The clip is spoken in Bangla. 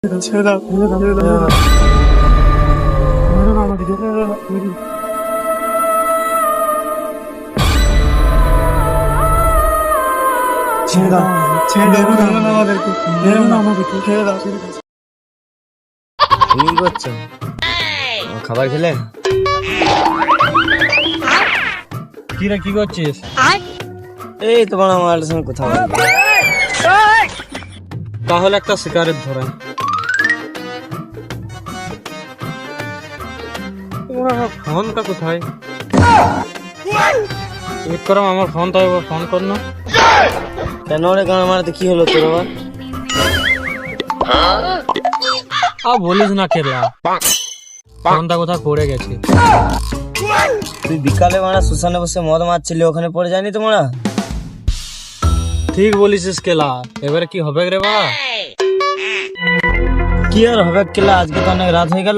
ছেড়ে দাও, ছেড়ে দাও, ছেড়ে দাও। মেরো না আমাকে, ছেড়ে দাও, মেরো। ছেড়ে দাও, ছেড়ে দাও, মেরো না আমাদেরকে, মেরো না আমাদেরকে, ছেড়ে দাও, ছেড়ে দাও। তুমি কি করছো? খাবার খেলে? কি রে, কি করছিস? এই তোমার আমার সঙ্গে কথা বলবো। তাহলে একটা সিগারেট ধরে। তোমার আমার ফোনটা কোথায়? ক্লিক করো আমার ফোনটা, এবার ফোন কর না। কেন রে গান মারাতে কি হলো তোর আবার? বলিস না কেলা, ফোনটা কোথায় পড়ে গেছে। তুই বিকালে মারা শ্মশানে বসে মদ মারছিলি, ওখানে পড়ে যায়নি তোমরা? ঠিক বলিস কেলা, এবারে কি হবে রে বাবা? কি আর হবে কেলা, আজকে তো অনেক রাত হয়ে গেল,